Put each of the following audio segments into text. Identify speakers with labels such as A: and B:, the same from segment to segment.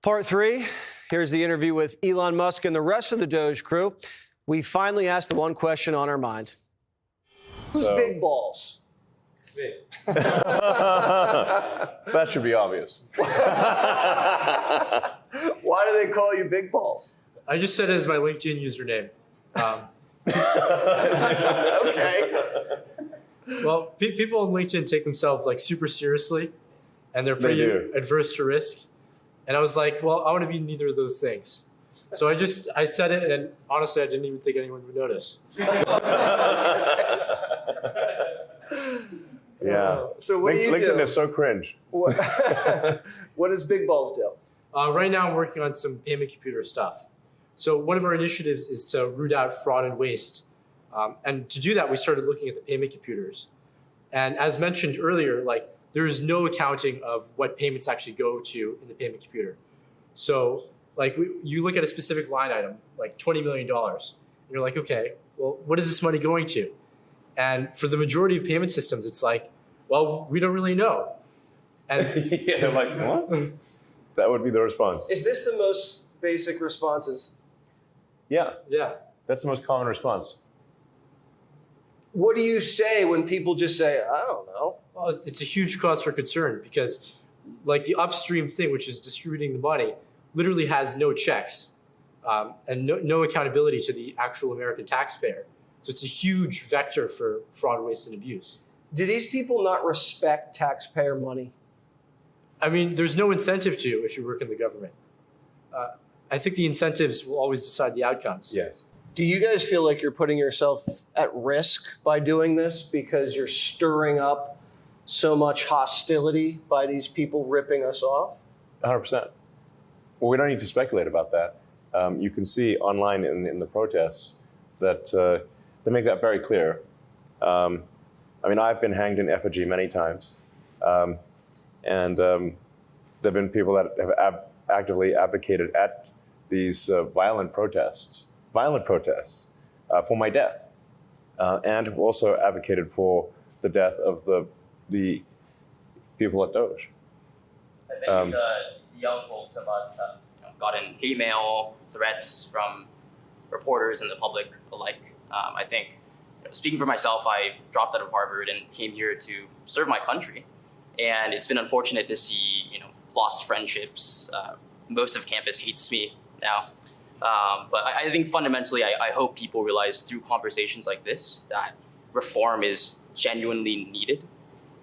A: Part 3, here's the interview with Elon Musk and the rest of the DOGE crew. We finally asked the one question on our mind. Who's big balls?
B: It's me.
C: That should be obvious.
A: Why do they call you big balls?
B: I just said it as my LinkedIn username.
A: Okay.
B: Well, people on LinkedIn take themselves like super seriously, and they're pretty adverse to risk. And I was like, well, I want to be neither of those things. So I said it, and honestly, I didn't even think anyone would notice.
C: Yeah.
A: So what do you
C: LinkedIn
A: do?
C: is so cringe.
A: What does big balls do?
B: Right now, I'm working on some payment computer stuff. So one of our initiatives is to root out fraud and waste. And to do that, we started looking at the payment computers. And as mentioned earlier, like there is no accounting of what payments actually go to in the payment computer. So like you look at a specific line item, like $20 million, and you're like, okay, well, what is this money going to? And for the majority of payment systems, it's like, well, we don't really know. And
C: Yeah, they're like, what? That would be the response.
A: Is this the most basic responses?
C: Yeah,
B: yeah.
C: that's the most common response.
A: What do you say when people just say, I don't know?
B: Well, it's a huge cause for concern because like the upstream thing, which is distributing the money, literally has no checks and no accountability to the actual American taxpayer. So it's a huge vector for fraud, waste, and abuse.
A: Do these people not respect taxpayer money?
B: I mean, there's no incentive to if you work in the government. I think the incentives will always decide the outcomes.
C: Yes.
A: Do you guys feel like you're putting yourself at risk by doing this because you're stirring up so much hostility by these people ripping us off?
C: 100%. Well, we don't need to speculate about that. You can see online in the protests that they make that very clear. I mean, I've been hanged in effigy many times. And there have been people that have actively advocated at these violent protests for my death, and have also advocated for the death of the people at DOGE.
D: I think the young folks of us have gotten hate mail, threats from reporters and the public alike. I think, speaking for myself, I dropped out of Harvard and came here to serve my country. And it's been unfortunate to see, lost friendships. Most of campus hates me now. But I think fundamentally, I hope people realize through conversations like this that reform is genuinely needed.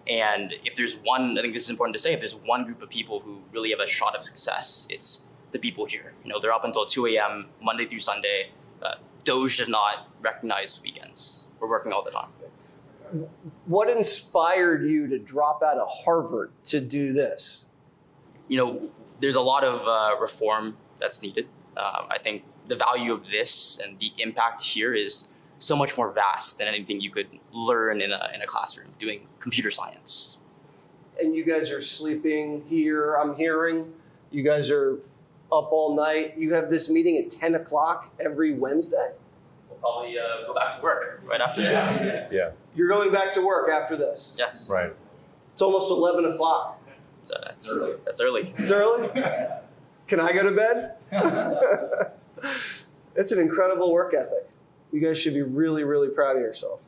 D: And if there's one, I think this is important to say, if there's one group of people who really have a shot of success, it's the people here. They're up until 2 a.m. Monday through Sunday. DOGE does not recognize weekends. We're working all the time.
A: What inspired you to drop out of Harvard to do this?
D: There's a lot of reform that's needed. I think the value of this and the impact here is so much more vast than anything you could learn in a classroom doing computer science.
A: And you guys are sleeping here, I'm hearing. You guys are up all night. You have this meeting at 10 o'clock every Wednesday?
D: We'll probably go back to work right after this.
C: Yeah.
A: You're going back to work after this?
D: Yes.
C: Right.
A: It's almost 11 o'clock.
D: So that's early.
A: It's early? Can I go to bed? It's an incredible work ethic. You guys should be really, really proud of yourself.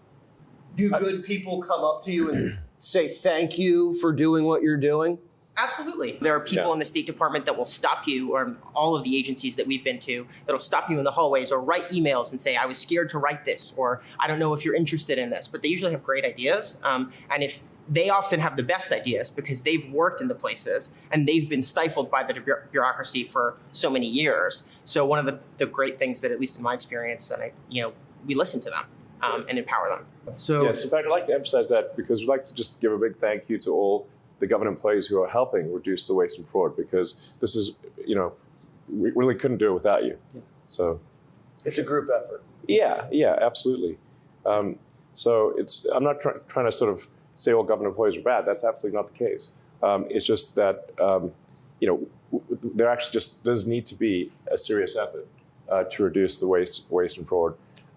A: Do good people come up to you and say thank you for doing what you're doing?
E: Absolutely. There are people in the State Department that will stop you, or all of the agencies that we've been to, that'll stop you in the hallways or write emails and say, I was scared to write this, or I don't know if you're interested in this. But they usually have great ideas. And if they often have the best ideas because they've worked in the places and they've been stifled by the bureaucracy for so many years. So one of the great things that, at least in my experience, and we listen to them and empower them.
C: So yes, in fact, I'd like to emphasize that because we'd like to just give a big thank you to all the government employees who are helping reduce the waste and fraud, because this is, we really couldn't do it without you. So
A: it's a group effort.
C: Yeah, absolutely. So I'm not trying to sort of say all government employees are bad. That's absolutely not the case. It's just that, there actually just does need to be a serious effort to reduce the waste and fraud.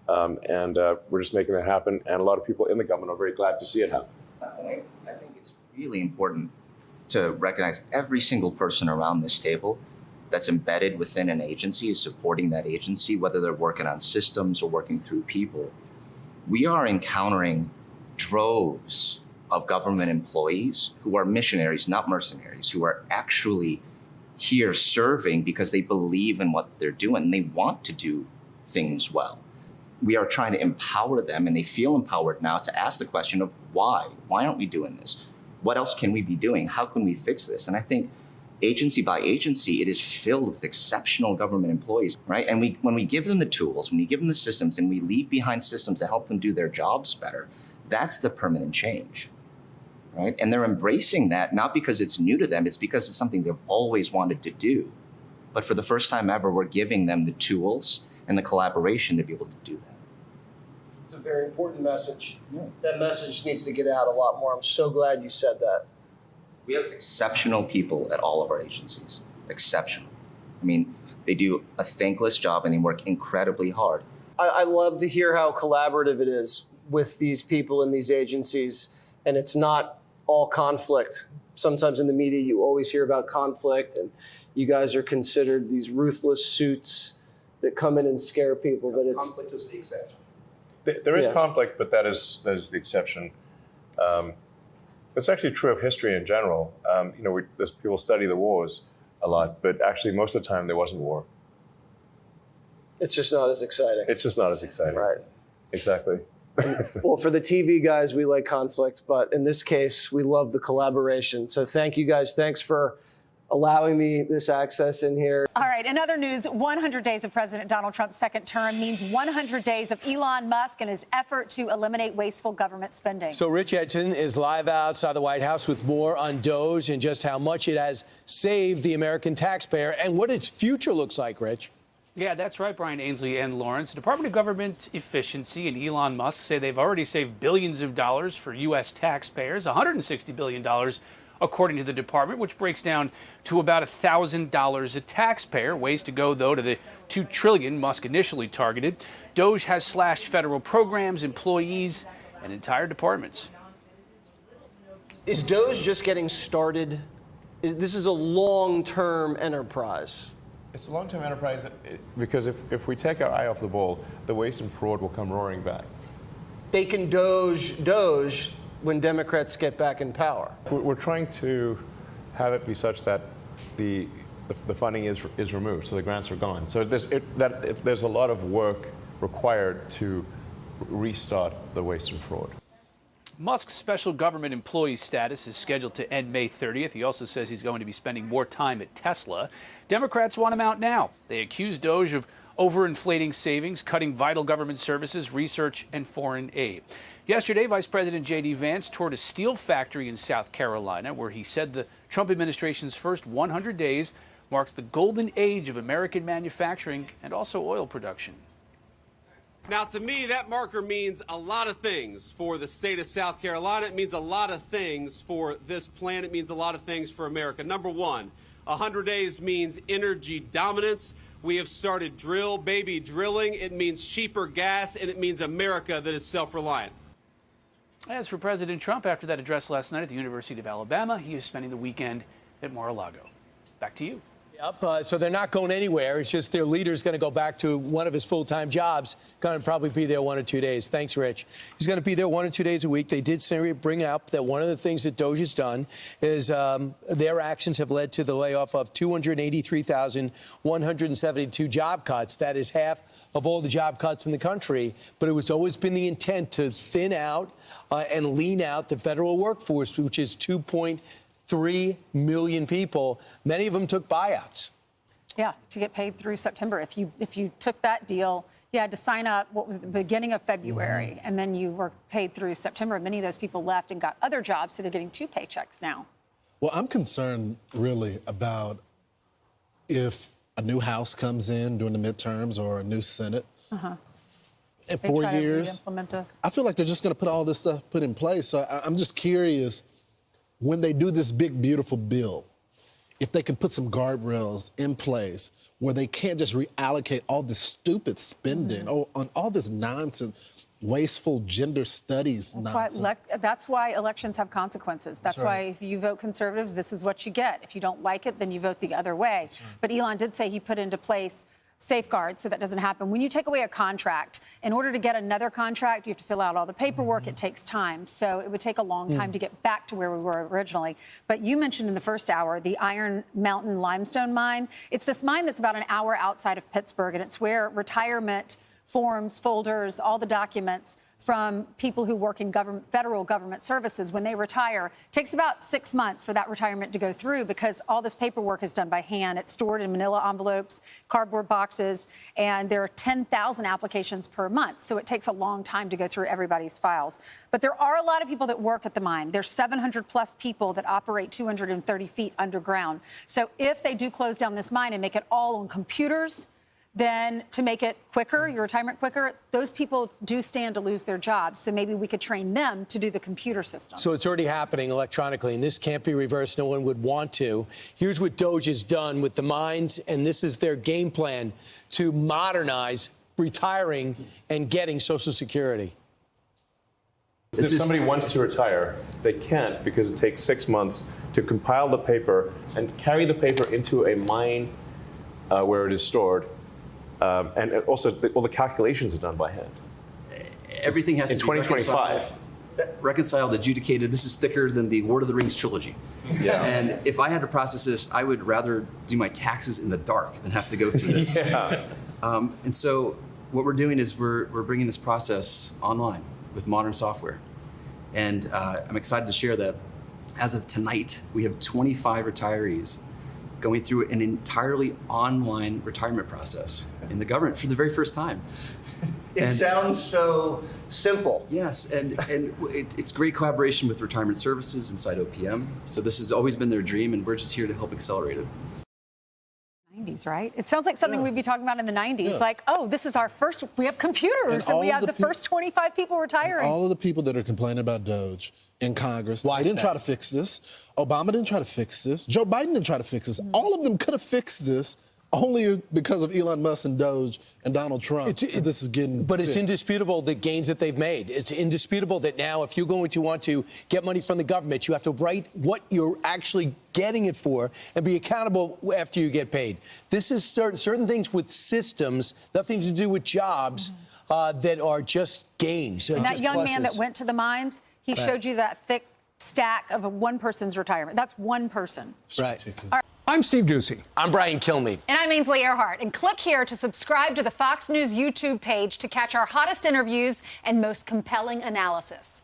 C: And we're just making it happen. And a lot of people in the government are very glad to see it happen.
F: I think it's really important to recognize every single person around this table that's embedded within an agency is supporting that agency, whether they're working on systems or working through people. We are encountering droves of government employees who are missionaries, not mercenaries, who are actually here serving because they believe in what they're doing and they want to do things well. We are trying to empower them, and they feel empowered now to ask the question of why? Why aren't we doing this? What else can we be doing? How can we fix this? And I think agency by agency, it is filled with exceptional government employees, right? And when we give them the tools, when we give them the systems, and we leave behind systems to help them do their jobs better, that's the permanent change, right? And they're embracing that, not because it's new to them, it's because it's something they've always wanted to do. But for the first time ever, we're giving them the tools and the collaboration to be able to do that.
A: It's a very important message.
F: Yeah.
A: That message needs to get out a lot more. I'm so glad you said that.
F: We have exceptional people at all of our agencies. Exceptional. I mean, they do a thankless job and they work incredibly hard.
A: I love to hear how collaborative it is with these people in these agencies, and it's not all conflict. Sometimes in the media, you always hear about conflict, and you guys are considered these ruthless suits that come in and scare people. But it's
G: Conflict is the exception.
C: There is
A: Yeah.
C: conflict, but that is the exception. It's actually true of history in general. People study the wars a lot, but actually most of the time there wasn't war.
A: it's just not as exciting.
C: It's just not as exciting.
A: Right.
C: Exactly.
A: Well, for the TV guys, we like conflict, but in this case, we love the collaboration. So thank you guys. Thanks for allowing me this access in here.
H: All right, in other news, 100 days of President Donald Trump's second term means 100 days of Elon Musk and his effort to eliminate wasteful government spending.
I: So Rich Edson is live outside the White House with more on DOGE and just how much it has saved the American taxpayer and what its future looks like, Rich.
J: Yeah, that's right, Brian Ainsley and Lawrence. The Department of Government Efficiency and Elon Musk say they've already saved billions of dollars for U.S. taxpayers, $160 billion according to the department, which breaks down to about $1,000 a taxpayer. Ways to go, though, to the $2 trillion Musk initially targeted. DOGE has slashed federal programs, employees, and entire departments.
A: Is DOGE just getting started? This is a long-term enterprise.
C: It's a long-term enterprise because if we take our eye off the ball, the waste and fraud will come roaring back.
A: They can Doge when Democrats get back in power.
C: We're trying to have it be such that the funding is removed, so the grants are gone. So there's a lot of work required to restart the waste and fraud.
J: Musk's special government employee status is scheduled to end May 30th. He also says he's going to be spending more time at Tesla. Democrats want him out now. They accuse DOGE of overinflating savings, cutting vital government services, research, and foreign aid. Yesterday, Vice President J.D. Vance toured a steel factory in South Carolina, where he said the Trump administration's first 100 days marks the golden age of American manufacturing and also oil production.
K: Now, to me, that marker means a lot of things for the state of South Carolina. It means a lot of things for this plan. It means a lot of things for America. Number one, 100 days means energy dominance. We have started drill, baby drilling. It means cheaper gas, and it means America that is self-reliant.
J: As for President Trump, after that address last night at the University of Alabama, he is spending the weekend at Mar-a-Lago. Back to you.
I: Yep, so they're not going anywhere. It's just their leader's going to go back to one of his full-time jobs. Going to probably be there 1 or 2 days. Thanks, Rich. He's going to be there 1 or 2 days a week. They did bring up that one of the things that DOGE has done is their actions have led to the layoff of 283,172 job cuts. That is half of all the job cuts in the country. But it was always been the intent to thin out and lean out the federal workforce, which is 2.3 million people. Many of them took buyouts.
H: Yeah, to get paid through September. If you took that deal, you had to sign up, what was the beginning of February, and then you were paid through September. Many of those people left and got other jobs, so they're getting 2 paychecks now.
L: Well, I'm concerned really about if a new House comes in during the midterms or a new Senate. In 4 years,
H: implement this.
L: I feel like they're just going to put all this stuff put in place. So I'm just curious, when they do this big, beautiful bill, if they can put some guardrails in place where they can't just reallocate all this stupid spending on all this nonsense. wasteful gender studies nonsense.
H: That's why elections have consequences. That's why if you vote conservatives, this is what you get. If you don't like it, then you vote the other way. But Elon did say he put into place safeguards so that doesn't happen. When you take away a contract, in order to get another contract, you have to fill out all the paperwork. It takes time. So it would take a long time to get back to where we were originally. But you mentioned in the first hour the Iron Mountain limestone mine. It's this mine that's about an hour outside of Pittsburgh, and it's where retirement forms, folders, all the documents from people who work in federal government services, when they retire, it takes about 6 months for that retirement to go through because all this paperwork is done by hand. It's stored in manila envelopes, cardboard boxes, and there are 10,000 applications per month. So it takes a long time to go through everybody's files. But there are a lot of people that work at the mine. There's 700 plus people that operate 230 feet underground. So if they do close down this mine and make it all on computers, then to make it quicker, your retirement quicker, those people do stand to lose their jobs. So maybe we could train them to do the computer system.
I: So it's already happening electronically, and this can't be reversed. No one would want to. Here's what DOGE has done with the mines, and this is their game plan to modernize retiring and getting Social Security.
C: If somebody wants to retire, they can't because it takes 6 months to compile the paper and carry the paper into a mine where it is stored. And also, all the calculations are done by hand.
G: Everything has to be
C: 2025.
G: Reconciled, adjudicated. This is thicker than the Lord of the Rings trilogy.
C: Yeah.
G: And if I had to process this, I would rather do my taxes in the dark than have to go through this. And so what we're doing is we're bringing this process online with modern software. And I'm excited to share that as of tonight, we have 25 retirees going through an entirely online retirement process in the government for the very first time.
A: It sounds so simple.
G: Yes, and it's great collaboration with retirement services inside OPM. So this has always been their dream, and we're just here to help accelerate it.
H: 90s, right? It sounds like something we'd be talking about in the 90s. Like, oh, this is our first, we have computers, and we have the first 25 people retiring.
L: All of the people that are complaining about DOGE in Congress, they didn't try to fix this. Obama didn't try to fix this. Joe Biden didn't try to fix this. All of them could have fixed this only because of Elon Musk and DOGE and Donald Trump. This is getting
I: But it's indisputable the gains that they've made. It's indisputable that now if you're going to want to get money from the government, you have to write what you're actually getting it for and be accountable after you get paid. This is certain things with systems, nothing to do with jobs, that are just gains.
H: And that young man that went to the mines, he showed you that thick stack of one person's retirement. That's one person.
I: Right.
M: I'm Steve Ducey.
I: I'm Brian Kilmeade.
H: And I'm Ainsley Earhart. And click here to subscribe to the Fox News YouTube page to catch our hottest interviews and most compelling analysis.